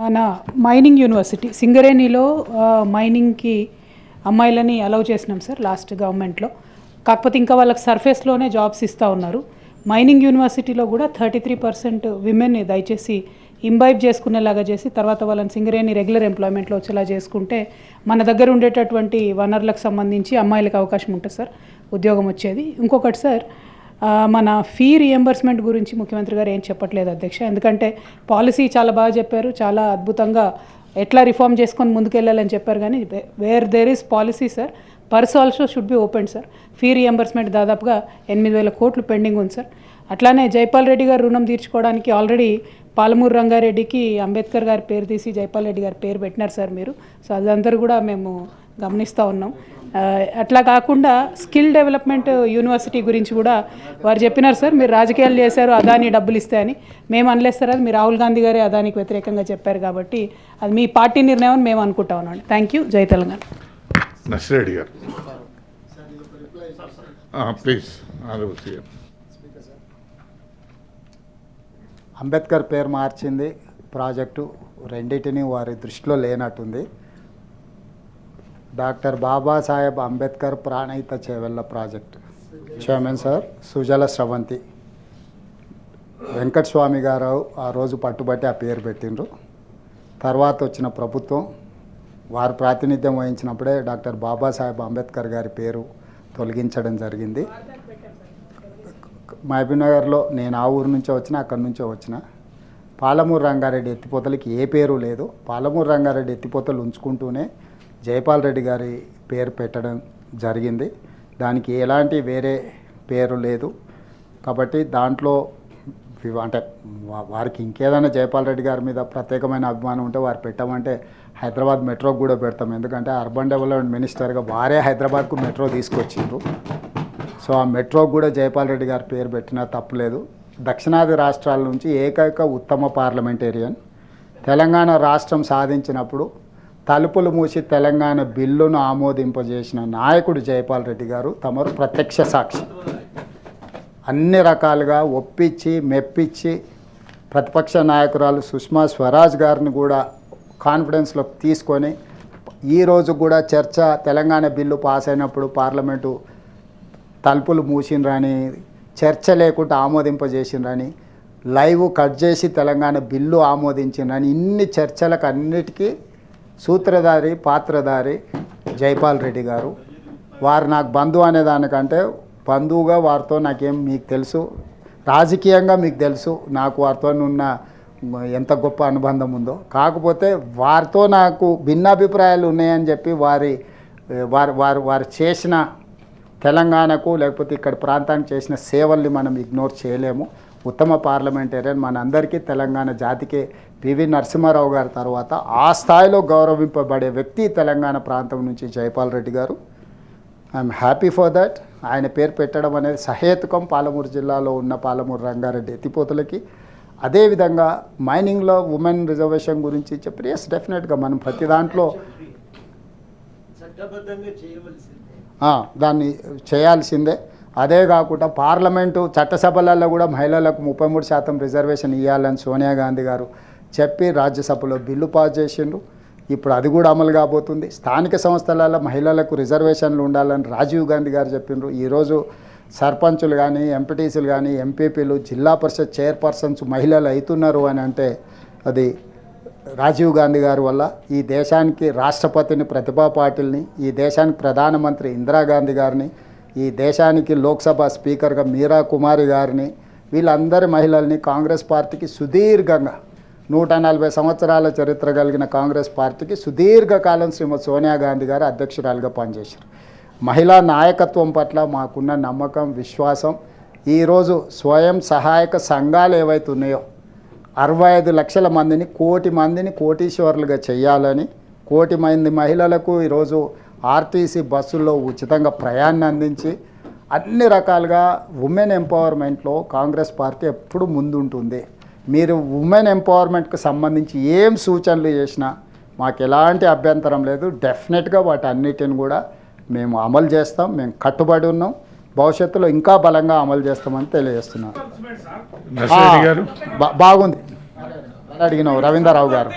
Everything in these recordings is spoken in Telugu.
మన మైనింగ్ యూనివర్సిటీ సింగరేణిలో మైనింగ్కి అమ్మాయిలని అలౌ చేసినాం సార్ లాస్ట్ గవర్నమెంట్లో. కాకపోతే ఇంకా వాళ్ళకి సర్ఫేస్లోనే జాబ్స్ ఇస్తూ ఉన్నారు. మైనింగ్ యూనివర్సిటీలో కూడా 33% విమెన్ని దయచేసి ఇంబైబ్ చేసుకునేలాగా చేసి తర్వాత వాళ్ళని సింగరేణి రెగ్యులర్ ఎంప్లాయ్మెంట్లో వచ్చేలా చేసుకుంటే మన దగ్గర ఉండేటటువంటి వనరులకు సంబంధించి అమ్మాయిలకు అవకాశం ఉంటుంది సార్, ఉద్యోగం వచ్చేది. ఇంకొకటి సార్, మన ఫీ రియంబర్స్మెంట్ గురించి ముఖ్యమంత్రి గారు ఏం చెప్పట్లేదు అధ్యక్ష. ఎందుకంటే పాలసీ చాలా బాగా చెప్పారు, చాలా అద్భుతంగా ఎట్లా రిఫార్మ్ చేసుకొని ముందుకెళ్ళాలని చెప్పారు. కానీ where there is policy sir, purse also should be open sir. Fee reimbursement దాదాపుగా 8,000 కోట్లు పెండింగ్ ఉంది సార్. అట్లానే జైపాల్ రెడ్డి గారు రుణం తీర్చుకోవడానికి ఆల్రెడీ పాలమూరు రంగారెడ్డికి అంబేద్కర్ గారి పేరు తీసి జైపాల్ రెడ్డి గారి పేరు పెట్టినారు సార్ మీరు. సో అదందరూ కూడా మేము గమనిస్తూ ఉన్నాం. అట్లా కాకుండా స్కిల్ డెవలప్మెంట్ యూనివర్సిటీ గురించి కూడా వారు చెప్పినారు సార్, మీరు రాజకీయాలు చేశారు అదాని డబ్బులు ఇస్తాయని. మేము అనలేదు సార్, అది మీ రాహుల్ గాంధీ గారే అదానికి వ్యతిరేకంగా చెప్పారు కాబట్టి అది మీ పార్టీ నిర్ణయం అని మేము అనుకుంటా ఉన్నాం. Thank you. జై తెలంగాణ. నర్సిరెడ్డి గారు ప్లీజ్. అంబేద్కర్ పేరు మార్చింది ప్రాజెక్టు రెండింటిని వారి దృష్టిలో లేనట్టుంది. Doctor Babasaheb Ambedkar Pranahita Chevella project chairman sir Sujala Sravanthi Venkataswamy గారు ఆ రోజు పట్టుబట్టి ఆ పేరు పెట్టిండ్రు. తర్వాత వచ్చిన ప్రభుత్వం వారు ప్రాతినిధ్యం వహించినప్పుడే డాక్టర్ బాబాసాహెబ్ అంబేద్కర్ గారి పేరు తొలగించడం జరిగింది. మహబూబ్నగర్లో నేను ఆ ఊరు నుంచే వచ్చిన, అక్కడి నుంచే వచ్చిన. పాలమూరు రంగారెడ్డి ఎత్తిపోతలకి ఏ పేరు లేదు. పాలమూరు రంగారెడ్డి ఎత్తిపోతలు ఉంచుకుంటూనే జైపాల్ రెడ్డి గారి పేరు పెట్టడం జరిగింది. దానికి ఎలాంటి వేరే పేరు లేదు. కాబట్టి దాంట్లో అంటే వారికి ఇంకేదైనా జైపాల్ రెడ్డి గారి మీద ప్రత్యేకమైన అభిమానం ఉంటే వారు పెట్టమంటే హైదరాబాద్ మెట్రోకి కూడా పెడతాం. ఎందుకంటే అర్బన్ డెవలప్మెంట్ మినిస్టర్గా వారే హైదరాబాద్కు మెట్రో తీసుకొచ్చిండ్రు. సో ఆ మెట్రోకి కూడా జైపాల్ రెడ్డి గారి పేరు పెట్టినా తప్పులేదు. దక్షిణాది రాష్ట్రాల నుంచి ఏకైక ఉత్తమ పార్లమెంటేరియన్. తెలంగాణ రాష్ట్రం సాధించినప్పుడు తలుపులు మూసి తెలంగాణ బిల్లును ఆమోదింపజేసిన నాయకుడు జైపాల్ రెడ్డి గారు తమరు ప్రత్యక్ష సాక్షి. అన్ని రకాలుగా ఒప్పించి మెప్పించి ప్రతిపక్ష నాయకురాలు సుష్మా స్వరాజ్ గారిని కూడా కాన్ఫిడెన్స్లో తీసుకొని ఈరోజు కూడా చర్చ తెలంగాణ బిల్లు పాస్ అయినప్పుడు పార్లమెంటు తలుపులు మూసిండ్రని, చర్చ లేకుండా ఆమోదింపజేసిండ్రని, లైవ్ కట్ చేసి తెలంగాణ బిల్లు ఆమోదించిండ్రని, ఇన్ని చర్చలకు అన్నిటికీ సూత్రధారి పాత్రధారి జైపాల్ రెడ్డి గారు. వారు నాకు బంధువు అనే దానికంటే బంధువుగా వారితో నాకేం మీకు తెలుసు, రాజకీయంగా మీకు తెలుసు నాకు వారితో ఉన్న ఎంత గొప్ప అనుబంధం ఉందో. కాకపోతే వారితో నాకు భిన్నాభిప్రాయాలు ఉన్నాయని చెప్పి వారు చేసిన తెలంగాణకు లేకపోతే ఇక్కడ ప్రాంతానికి చేసిన సేవల్ని మనం ఇగ్నోర్ చేయలేము. ఉత్తమ పార్లమెంటేరియన్ మనందరికీ తెలంగాణ జాతికి పివి నరసింహారావు గారి తర్వాత ఆ స్థాయిలో గౌరవింపబడే వ్యక్తి తెలంగాణ ప్రాంతం నుంచి జైపాల్ రెడ్డి గారు. I'm happy for that. ఆయన పేరు పెట్టడం అనేది సహేతుకం. పాలమూరు జిల్లాలో ఉన్న పాలమూరు రంగారెడ్డి ఎత్తిపోతులకి. అదేవిధంగా మైనింగ్లో ఉమెన్ రిజర్వేషన్ గురించి చెప్పి ఎస్ డెఫినెట్గా మనం ప్రతి దాంట్లో దాన్ని చేయాల్సిందే. అదే కాకుండా పార్లమెంటు చట్టసభలలో కూడా మహిళలకు 33% రిజర్వేషన్ ఇవ్వాలని సోనియా గాంధీ గారు చెప్పి రాజ్యసభలో బిల్లు పాస్ చేసిండ్రు. ఇప్పుడు అది కూడా అమలు కాబోతుంది. స్థానిక సంస్థలలో మహిళలకు రిజర్వేషన్లు ఉండాలని రాజీవ్ గాంధీ గారు చెప్పిండ్రు. ఈరోజు సర్పంచులు కానీ ఎంపీటీసీలు కానీ ఎంపీపీలు జిల్లా పరిషత్ చైర్పర్సన్స్ మహిళలు అవుతున్నారు అని అంటే అది రాజీవ్ గాంధీ గారి వల్ల. ఈ దేశానికి రాష్ట్రపతిని ప్రతిభా పాటిల్ని, ఈ దేశానికి ప్రధానమంత్రి ఇందిరాగాంధీ గారిని, ఈ దేశానికి లోక్సభ స్పీకర్గా మీరా కుమారి గారిని, వీళ్ళందరి మహిళల్ని కాంగ్రెస్ పార్టీకి సుదీర్ఘంగా 140 సంవత్సరాల చరిత్ర కలిగిన కాంగ్రెస్ పార్టీకి సుదీర్ఘకాలం శ్రీమతి సోనియా గాంధీ గారు అధ్యక్షురాలుగా పనిచేశారు. మహిళా నాయకత్వం పట్ల మాకున్న నమ్మకం, విశ్వాసం. ఈరోజు స్వయం సహాయక సంఘాలు ఏవైతే ఉన్నాయో 65 లక్షల మందిని, 1 కోటి మందిని కోటీశ్వరులుగా చేయాలని, 1 కోటి మంది మహిళలకు ఈరోజు ఆర్టీసీ బస్సుల్లో ఉచితంగా ప్రయాణం అందించి అన్ని రకాలుగా ఉమెన్ ఎంపవర్మెంట్లో కాంగ్రెస్ పార్టీ ఎప్పుడు ముందుంటుంది. మీరు ఉమెన్ ఎంపవర్మెంట్కి సంబంధించి ఏం సూచనలు చేసినా మాకు ఎలాంటి అభ్యంతరం లేదు. డెఫినెట్గా వాటి అన్నిటిని కూడా మేము అమలు చేస్తాం. మేము కట్టుబడి ఉన్నాం. భవిష్యత్తులో ఇంకా బలంగా అమలు చేస్తామని తెలియజేస్తున్నాను. బాగుంది. అడిగినావు రవీంద్రరావు గారు.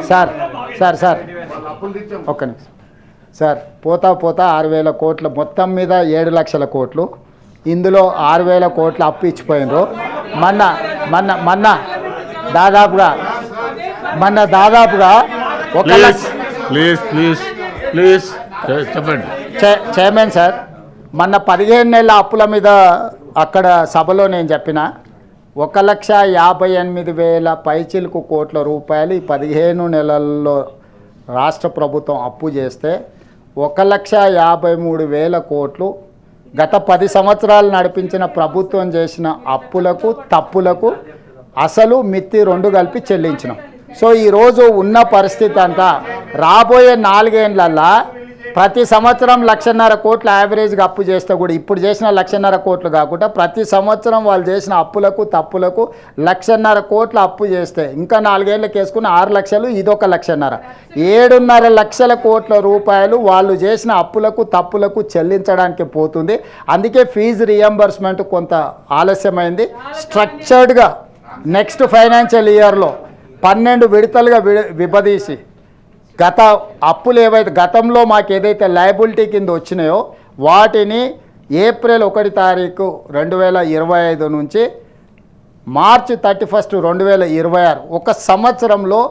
సార్ సార్ సార్ ఒక్క నిమిషం సార్. పోతా 6,000 కోట్లు మొత్తం మీద 7 లక్షల కోట్లు, ఇందులో 6,000 కోట్లు అప్పు ఇచ్చిపోయినరు. మొన్న దాదాపుగా 1 లక్ష. ప్లీజ్ చెప్పండి. చైర్మన్ సార్, మొన్న 15 నెలల అప్పుల మీద అక్కడ సభలో నేను చెప్పిన 1,58,000 పైచిలుకు కోట్ల రూపాయలు ఈ 15 నెలల్లో రాష్ట్ర ప్రభుత్వం అప్పు చేస్తే 1,53,000 కోట్లు గత 10 సంవత్సరాలు నడిపించిన ప్రభుత్వం చేసిన అప్పులకు తప్పులకు అసలు మిత్తి 2 కలిపి చెల్లించినాం. సో ఈరోజు ఉన్న పరిస్థితి అంతా రాబోయే 4 ఏళ్ళల్లో ప్రతి సంవత్సరం 1,50,000 కోట్లు యావరేజ్గా అప్పు చేస్తే కూడా ఇప్పుడు చేసిన 1,50,000 కోట్లు కాకుండా ప్రతి సంవత్సరం వాళ్ళు చేసిన అప్పులకు తప్పులకు 1,50,000 కోట్లు అప్పు చేస్తే ఇంకా 4 ఏళ్ళకి వేసుకుని 6 లక్షలు, ఇదొక 1,50,000, 7.5 లక్షల కోట్ల రూపాయలు వాళ్ళు చేసిన అప్పులకు తప్పులకు చెల్లించడానికి పోతుంది. అందుకే ఫీజు రియంబర్స్మెంట్ కొంత ఆలస్యమైంది. స్ట్రక్చర్డ్గా నెక్స్ట్ ఫైనాన్షియల్ ఇయర్లో 12 విడతలుగా విభదీసి గత అప్పులు ఏవైతే గతంలో మాకు ఏదైతే లయబిలిటీ కింద వచ్చినాయో వాటిని ఏప్రిల్ 1 తారీఖు 2025 నుంచి మార్చి 31, 2026 ఒక సంవత్సరంలో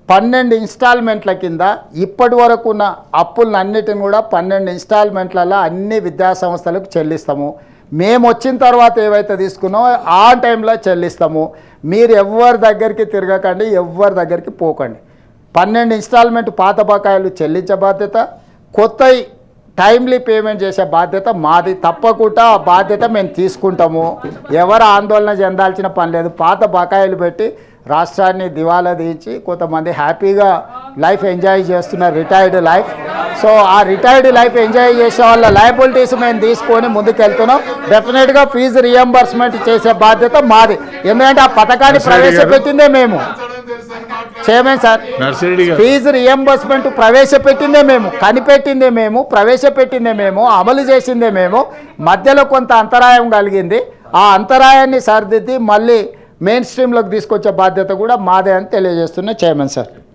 12 ఇన్స్టాల్మెంట్ల కింద ఇప్పటి వరకు ఉన్న అప్పులన్నిటిని కూడా 12 ఇన్స్టాల్మెంట్లలో అన్ని విద్యాసంస్థలకు చెల్లిస్తాము. మేము వచ్చిన తర్వాత ఏవైతే తీసుకున్నామో ఆ టైంలో చెల్లిస్తాము. మీరు ఎవరి దగ్గరికి తిరగకండి, ఎవరి దగ్గరికి పోకండి. 12 ఇన్స్టాల్మెంట్ పాత బకాయిలు చెల్లించే బాధ్యత, కొత్త టైమ్లీ పేమెంట్ చేసే బాధ్యత మాది. తప్పకుండా ఆ బాధ్యత మేము తీసుకుంటాము. ఎవరు ఆందోళన చెందాల్సిన పని లేదు. పాత బకాయిలు పెట్టి రాష్ట్రాన్ని దివాలా తీయించి కొంతమంది హ్యాపీగా లైఫ్ ఎంజాయ్ చేస్తున్నారు, రిటైర్డ్ లైఫ్. సో ఆ రిటైర్డ్ లైఫ్ ఎంజాయ్ చేసే వాళ్ళ లయబిలిటీస్ మేము తీసుకొని ముందుకెళ్తున్నాం. డెఫినెట్గా ఫీజు రియంబర్స్మెంట్ చేసే బాధ్యత మాది. ఎందుకంటే ఆ పథకాన్ని ప్రవేశపెట్టిందే మేము. చైర్మన్ సార్, ఫీజు రియంబర్స్మెంట్ ప్రవేశపెట్టిందే మేము, కనిపెట్టిందే మేము, ప్రవేశపెట్టిందే మేము, అమలు చేసిందే మేము. మధ్యలో కొంత అంతరాయం కలిగింది. ఆ అంతరాయాన్ని సరిదిద్ది మళ్ళీ మెయిన్ స్ట్రీమ్లోకి తీసుకొచ్చే బాధ్యత కూడా మాదే అని తెలియజేస్తున్నా చైర్మన్ సార్.